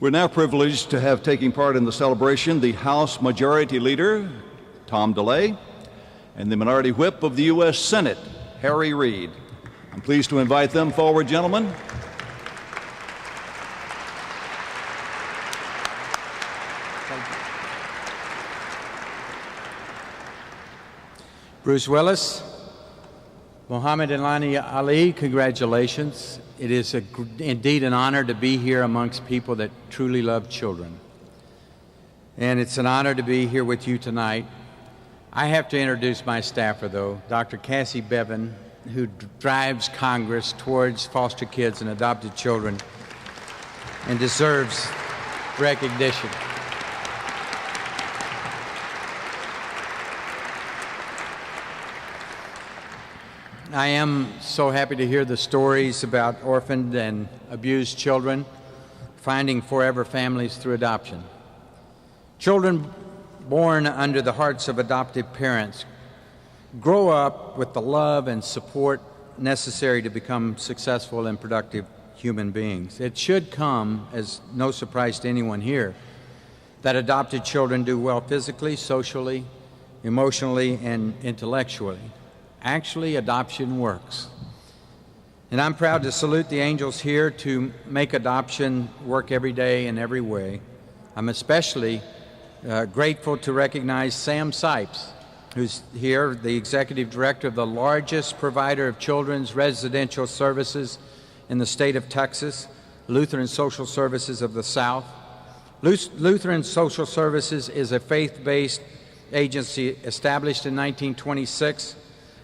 We're now privileged to have taking part in the celebration the House Majority Leader, Tom DeLay, and the Minority Whip of the U.S. Senate, Harry Reid. I'm pleased to invite them forward, gentlemen. Bruce Willis, Muhammad Ilani Ali, congratulations. It is indeed an honor to be here amongst people that truly love children. And it's an honor to be here with you tonight. I have to introduce my staffer, though, Dr. Cassie Bevan, who drives Congress towards foster kids and adopted children and deserves recognition. I am so happy to hear the stories about orphaned and abused children finding forever families through adoption. Children born under the hearts of adoptive parents grow up with the love and support necessary to become successful and productive human beings. It should come as no surprise to anyone here that adopted children do well physically, socially, emotionally, and intellectually. Actually, adoption works. And I'm proud to salute the angels here to make adoption work every day in every way. I'm especially grateful to recognize Sam Sipes, who's here, the executive director of the largest provider of children's residential services in the state of Texas, Lutheran Social Services of the South. Lutheran Social Services is a faith-based agency established in 1926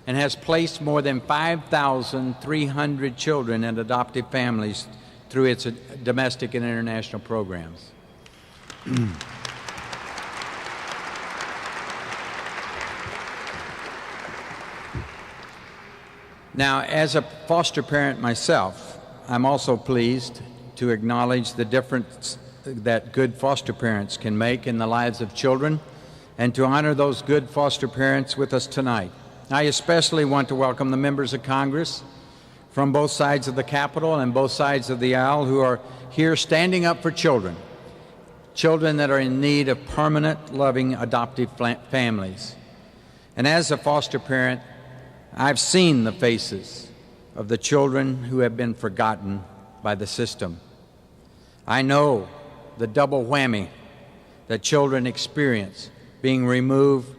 and has placed more than 5,300 children in adoptive families through its domestic and international programs. Now, as a foster parent myself, I'm also pleased to acknowledge the difference that good foster parents can make in the lives of children and to honor those good foster parents with us tonight. I especially want to welcome the members of Congress from both sides of the Capitol and both sides of the aisle who are here standing up for children, children that are in need of permanent, loving, adoptive families. And as a foster parent, I've seen the faces of the children who have been forgotten by the system. I know the double whammy that children experience being removed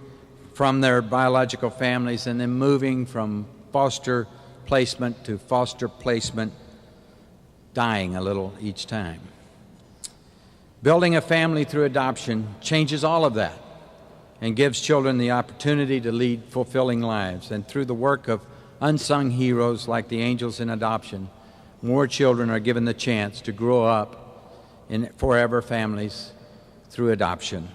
from their biological families and then moving from foster placement to foster placement, dying a little each time. Building a family through adoption changes all of that and gives children the opportunity to lead fulfilling lives. And through the work of unsung heroes like the angels in adoption, more children are given the chance to grow up in forever families through adoption.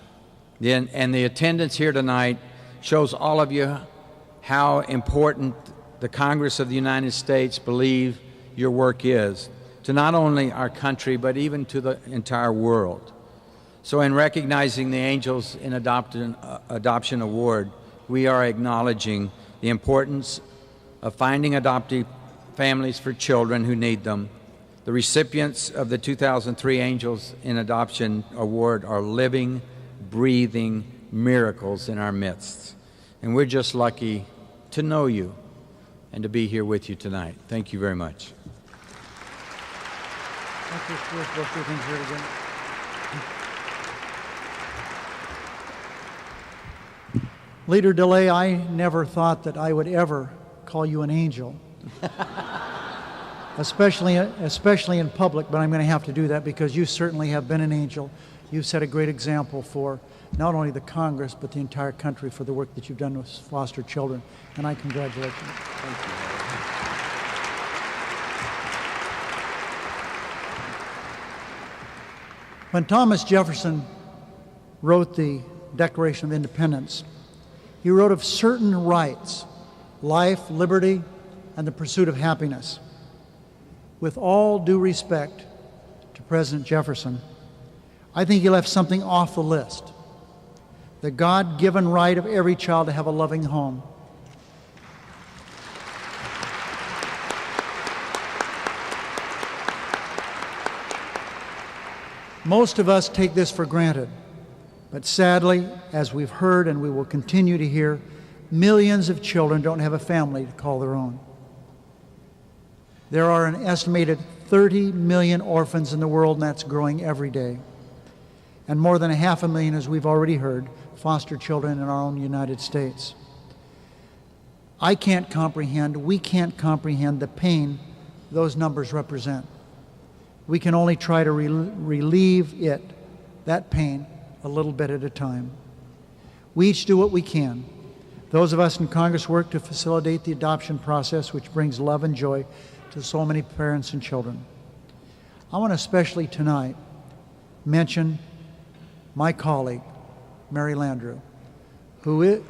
And the attendance here tonight shows all of you how important the Congress of the United States believe your work is to not only our country, but even to the entire world. So in recognizing the Angels in Adoption Award, we are acknowledging the importance of finding adoptive families for children who need them. The recipients of the 2003 Angels in Adoption Award are living, breathing miracles in our midst. And we're just lucky to know you and to be here with you tonight. Thank you very much. Thank you, Stuart. We'll do things here again. Leader DeLay, I never thought that I would ever call you an angel, especially in public, but I'm going to have to do that because you certainly have been an angel. You've set a great example for not only the Congress, but the entire country for the work that you've done with foster children, and I congratulate you. Thank you. When Thomas Jefferson wrote the Declaration of Independence, he wrote of certain rights, life, liberty, and the pursuit of happiness. With all due respect to President Jefferson, I think he left something off the list: the God-given right of every child to have a loving home. Most of us take this for granted, but sadly, as we've heard and we will continue to hear, millions of children don't have a family to call their own. There are an estimated 30 million orphans in the world, and that's growing every day. And more than 500,000, as we've already heard, foster children in our own United States. We can't comprehend the pain those numbers represent. We can only try to relieve that pain, a little bit at a time. We each do what we can. Those of us in Congress work to facilitate the adoption process, which brings love and joy to so many parents and children. I want to especially tonight mention my colleague, Mary Landrieu, who is...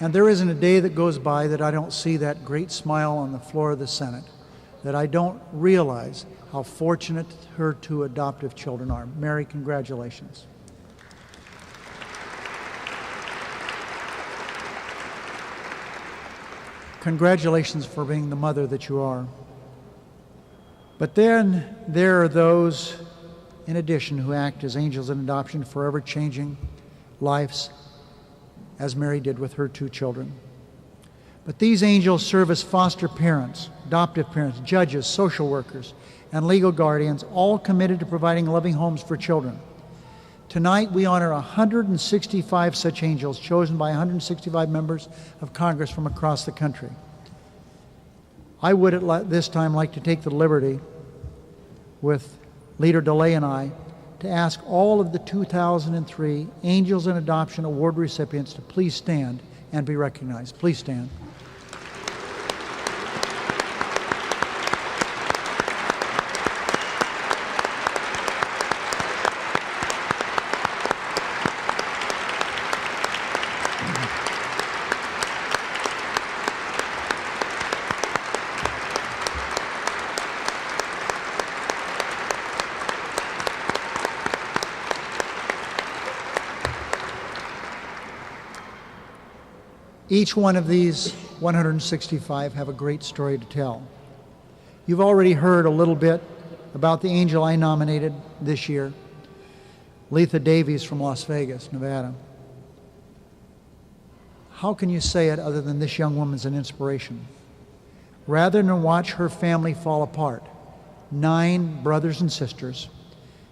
And there isn't a day that goes by that I don't see that great smile on the floor of the Senate, that I don't realize how fortunate her two adoptive children are. Mary, congratulations. Congratulations for being the mother that you are. But then there are those, in addition, who act as angels in adoption, forever changing lives, as Mary did with her two children. But these angels serve as foster parents, adoptive parents, judges, social workers, and legal guardians, all committed to providing loving homes for children. Tonight, we honor 165 such angels chosen by 165 members of Congress from across the country. I would at this time like to take the liberty with Leader DeLay and I to ask all of the 2003 Angels in Adoption Award recipients to please stand and be recognized. Please stand. Each one of these 165 have a great story to tell. You've already heard a little bit about the angel I nominated this year, Letha Davies from Las Vegas, Nevada. How can you say it other than this young woman's an inspiration? Rather than watch her family fall apart, 9 brothers and sisters,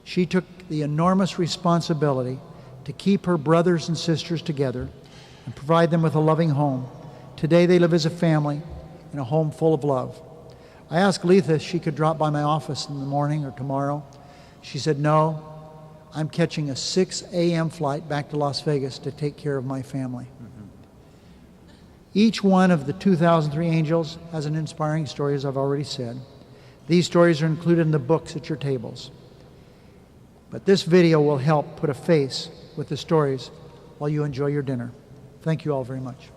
she took the enormous responsibility to keep her brothers and sisters together and provide them with a loving home. Today they live as a family in a home full of love. I asked Letha if she could drop by my office in the morning or tomorrow. She said, no, I'm catching a 6 a.m. flight back to Las Vegas to take care of my family. Each one of the 2003 angels has an inspiring story, as I've already said. These stories are included in the books at your tables. But this video will help put a face with the stories while you enjoy your dinner. Thank you all very much.